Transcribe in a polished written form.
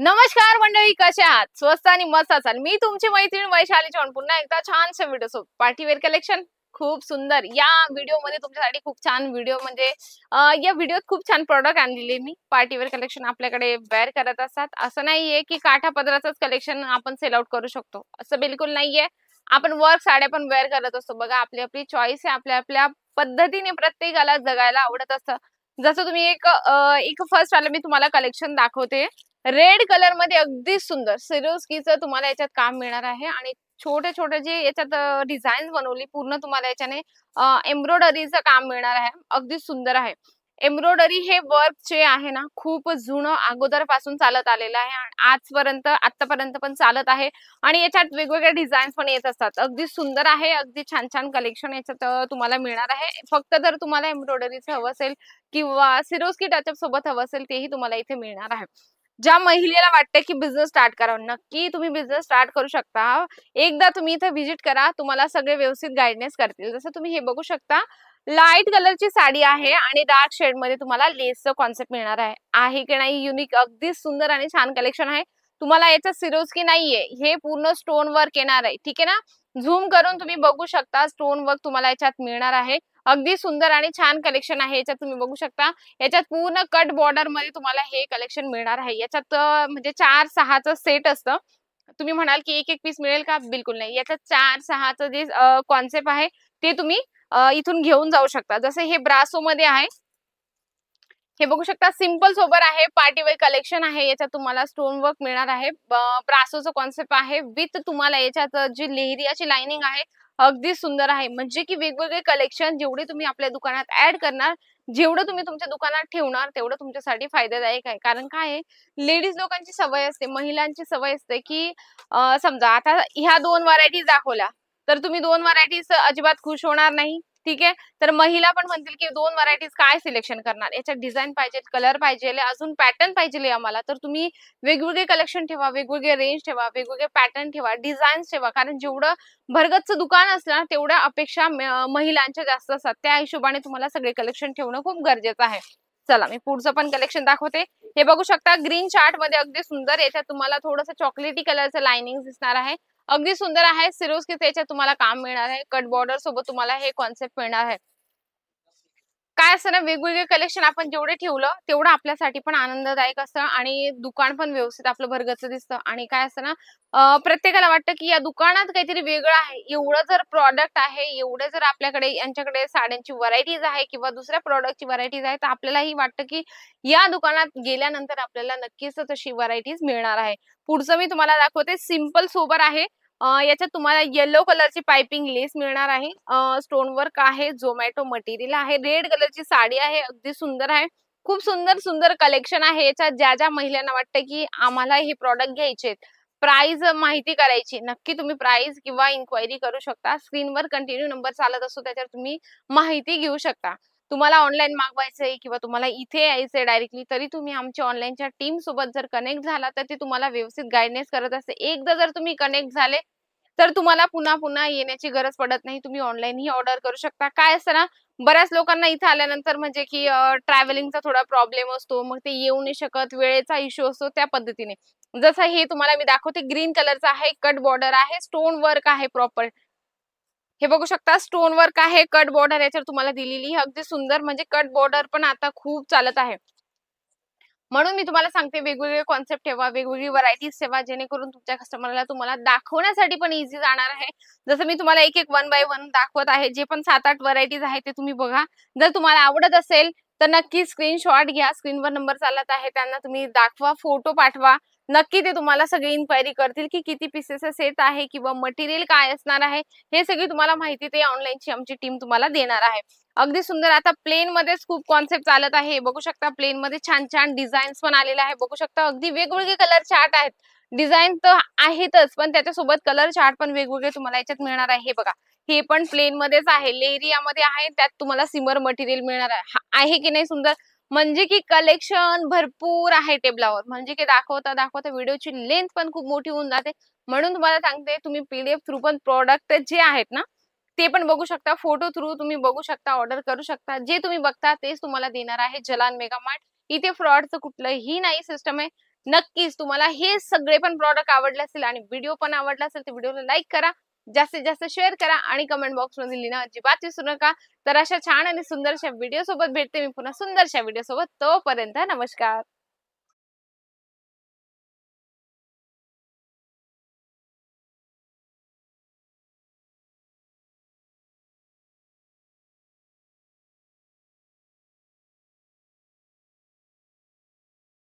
नमस्कार मंडळी, कशा आहात? स्वस्त आणि मस्त असाल. मी तुमची मैत्रीण वैशाली चव्हाण पुन्हा एकदा छानशा व्हिडिओ सोबत. पार्टीवेअर कलेक्शन खूप सुंदर. या व्हिडिओमध्ये तुमच्यासाठी खूप छान व्हिडिओ म्हणजे या व्हिडिओत खूप छान प्रॉडक्ट आणलेले मी. पार्टीवेअर कलेक्शन आपल्याकडे वेअर करत असतात. असं नाहीये की काठा पदराचंच कलेक्शन आपण सेल आउट करू शकतो. असं बिलकुल नाहीये. आपण वर्क साड्या पण वेअर करत असतो. बघा, आपली आपली चॉईस आहे. आपल्या आपल्या पद्धतीने प्रत्येकाला जगायला आवडत असतं. जसं तुम्ही एक फर्स्ट वाला मी तुम्हाला कलेक्शन दाखवते. रेड कलर मध्ये अगदी सुंदर सिरोस्कीचं तुम्हाला याच्यात काम मिळणार आहे आणि छोटे छोटे जे याच्यात डिझाईन बनवली पूर्ण तुम्हाला याच्याने एम्ब्रॉयडरीचं काम मिळणार आहे. अगदी सुंदर आहे. एम्ब्रॉयडरी हे वर्क जे आहे ना, खूप जुनं अगोदर पासून चालत आलेलं आहे आणि आजपर्यंत आतापर्यंत पण चालत आहे आणि याच्यात वेगवेगळे डिझाईन्स पण येत असतात. अगदी सुंदर आहे. अगदी छान छान कलेक्शन याच्यात तुम्हाला मिळणार आहे. फक्त जर तुम्हाला एम्ब्रॉयडरीचं हवं असेल किंवा सिरोस्की टचअप सोबत हवं असेल तेही तुम्हाला इथे मिळणार आहे. ज्या महिलेला वाटतं की बिझनेस स्टार्ट करावा, नक्की तुम्ही बिझनेस स्टार्ट करू शकता. एकदा तुम्ही इथे व्हिजिट करा, तुम्हाला सगळे व्यवस्थित गाईडन्स करतील. जसं तुम्ही हे बघू शकता, लाईट कलरची साडी आहे आणि डार्क शेड मध्ये तुम्हाला लेसचं कॉन्सेप्ट मिळणार आहे. आहे की नाही युनिक, अगदी सुंदर आणि छान कलेक्शन आहे. तुम्हाला याच्यात सिरोस्की नाहीये, हे पूर्ण स्टोन वर्क येणार आहे. ठीक आहे ना? झूम करून तुम्ही बघू शकता, स्टोन वर्क तुम्हाला याच्यात मिळणार आहे. अगदी सुंदर आणि छान कलेक्शन आहे. याच्यात तुम्ही बघू शकता, याच्यात पूर्ण कट बॉर्डर मध्ये तुम्हाला हे कलेक्शन मिळणार आहे. याच्यात म्हणजे 4-6चं सेट असतं. तुम्ही म्हणाल की एक एक पीस मिळेल का? बिलकुल नाही. याच्यात 4-6चं जे कॉन्सेप्ट आहे ते तुम्ही इथून घेऊन जाऊ शकता. जसं हे ब्रासो मध्ये आहे. हे बघू शकता, सिंपल सोबर आहे. पार्टीवेअर कलेक्शन आहे. याच्यात तुम्हाला स्टोन वर्क मिळणार आहे. ब्रासोचं कॉन्सेप्ट आहे विथ तुम्हाला याच्यात जी लेहरियाची अशी लाइनिंग आहे. अगदी सुंदर आहे. म्हणजे की वेगवेगळे कलेक्शन जेवढे तुम्ही आपल्या दुकानात ऍड करणार, जेवढं तुम्ही तुमच्या दुकानात ठेवणार, तेवढं तुमच्यासाठी फायदादायक आहे. कारण काय आहे, लेडीज लोकांची सवय असते, महिलांची सवय असते की समजा आता ह्या 2 व्हरायटीज दाखवल्या, तर तुम्ही 2 व्हरायटीज अजिबात खुश होणार नाही. ठीक आहे. तर महिला पण म्हणतील की 2 व्हरायटीज काय सिलेक्शन करणार? याच्यात डिझाइन पाहिजे, कलर पाहिजे, अजून पॅटर्न पाहिजे आम्हाला. तर तुम्ही वेगवेगळे कलेक्शन ठेवा, वेगवेगळे रेंज ठेवा, वेगवेगळे पॅटर्न ठेवा, डिझाईन्स ठेवा. कारण जेवढं भरगतचं दुकान असलं ना, तेवढ्या अपेक्षा महिलांच्या जास्त असतात. त्या हिशोबाने तुम्हाला सगळे कलेक्शन ठेवणं खूप गरजेचं आहे. चला, मी पुढचं पण कलेक्शन दाखवते. हे बघू शकता, ग्रीन चार्ट मध्ये अगदी सुंदर. याच्यात तुम्हाला थोडंसं चॉकलेटी कलरचं लाइनिंग दिसणार आहे. अगदी सुंदर आहे. सिरोस्कीचं याच्यात तुम्हाला काम मिळणार आहे. कट बॉर्डर सोबत तुम्हाला हे कॉन्सेप्ट मिळणार आहे. काय असतं ना, वेगवेगळे कलेक्शन आपण जेवढे ठेवलं तेवढं आपल्यासाठी पण आनंददायक असतं आणि दुकान पण व्यवस्थित आपलं भरगच्च दिसतं. आणि काय असतं ना, प्रत्येकाला वाटतं की या दुकानात काहीतरी वेगळं आहे. एवढं जर प्रॉडक्ट आहे, एवढे जर आपल्याकडे यांच्याकडे साड्यांची व्हरायटीज आहे किंवा दुसऱ्या प्रॉडक्टची व्हरायटीज आहे, तर आपल्यालाही वाटतं की या दुकानात गेल्यानंतर आपल्याला नक्कीच तशी व्हरायटीज मिळणार आहे. पुढचं मी तुम्हाला दाखवते, सिंपल सोबर आहे. याच्यात तुम्हाला येलो कलरची पाइपिंग लेस मिळणार आहे. स्टोन वर्क आहे, झोमॅटो मटेरियल आहे, रेड कलरची साडी आहे. अगदी सुंदर आहे. खूप सुंदर सुंदर कलेक्शन आहे याच्यात. ज्या ज्या महिलांना वाटतं की आम्हाला हे प्रॉडक्ट घ्यायचे, प्राइस माहिती करायची, नक्की तुम्ही प्राइस किंवा इन्क्वायरी करू शकता. स्क्रीनवर कंटिन्यू नंबर चालत असतो, त्याच्यावर तुम्ही माहिती घेऊ शकता. तुम्हाला ऑनलाईन मागवायचंय किंवा तुम्हाला इथे यायचंय डायरेक्टली, तरी तुम्ही आमच्या ऑनलाईनच्या टीम सोबत जर कनेक्ट झाला, तर ते तुम्हाला व्यवस्थित गाईडन्स करत असते. एकदा जर तुम्ही कनेक्ट झाले, तर तुम्हाला पुन्हा पुन्हा येण्याची गरज पडत नाही. तुम्ही ऑनलाईन ही ऑर्डर करू शकता. काय असतं ना, बऱ्याच लोकांना इथे आल्यानंतर म्हणजे की ट्रॅव्हलिंगचा थोडा प्रॉब्लेम असतो. मग ते येऊ नाही शकत, वेळेचा इश्यू असतो त्या पद्धतीने. जसं हे तुम्हाला मी दाखवते, ग्रीन कलरचा आहे, कट बॉर्डर आहे, स्टोन वर्क आहे प्रॉपर. हे बघू शकता, स्टोन वर्क आहे, कट बॉर्डर याच्यावर तुम्हाला दिलेली. अगदी सुंदर, म्हणजे कट बॉर्डर पण आता खूप चालत आहे. म्हणून मी तुम्हाला सांगते, वेगवेगळे कॉन्सेप्ट ठेवा, वेगवेगळी व्हरायटीज ठेवा, जेणेकरून तुमच्या कस्टमरला तुम्हाला दाखवण्यासाठी पण इझी जाणार आहे. जसं मी तुम्हाला एक एक वन बाय वन दाखवत आहे. जे पण 7-8 व्हरायटीज आहेत ते तुम्ही बघा. जर तुम्हाला आवडत असेल तर नक्की स्क्रीनशॉट घ्या. स्क्रीनवर नंबर चालत आहे, त्यांना तुम्ही दाखवा, फोटो पाठवा. नक्की ते तुम्हाला सगळी इन्क्वायरी करतील की किती पीसेसचा सेट आहे किंवा मटेरियल काय असणार आहे. हे सगळी तुम्हाला माहिती ते ऑनलाईनची आमची टीम तुम्हाला देणार आहे. अगदी सुंदर. आता प्लेन मध्येच खूप कॉन्सेप्ट चालत आहे. बघू शकता, प्लेन मध्ये छान छान डिझाईन्स पण आलेले आहे. बघू शकता, अगदी वेगवेगळे कलर चार्ट आहेत. डिझाईन तर आहेतच, पण त्याच्यासोबत कलर चार्ट पण वेगवेगळे तुम्हाला याच्यात मिळणार आहे. हे बघा, हे पण प्लेन मध्येच आहे, लेहरियामध्ये आहे. त्यात तुम्हाला सिमर मटेरियल मिळणार आहे. आहे की नाही सुंदर? म्हणजे की कलेक्शन भरपूर आहे टेबलावर. म्हणजे की दाखवता दाखवता व्हिडिओची लेंथ पण खूप मोठी होऊन जाते. म्हणून तुम्हाला सांगते, तुम्ही पीडीएफ थ्रू पण प्रॉडक्ट जे आहेत ना, ते पण बघू शकता. फोटो थ्रू तुम्ही बघू शकता, ऑर्डर करू शकता. जे तुम्ही बघता तेच तुम्हाला देणार आहे जलान मेगा मार्ट. इथे फ्रॉडचं कुठलंही नाही सिस्टम आहे. नक्कीच तुम्हाला हे सगळे पण प्रॉडक्ट आवडले असतील आणि व्हिडिओ पण आवडला असेल तर व्हिडिओला लाईक करा, जास्तीत जास्त शेअर करा आणि कमेंट बॉक्स मध्ये लिहिणं अजिबात विसरू नका. तर अशा छान आणि सुंदरशा व्हिडिओ सोबत भेटते मी पुन्हा सुंदरशा व्हिडिओ सोबत. तोपर्यंत नमस्कार.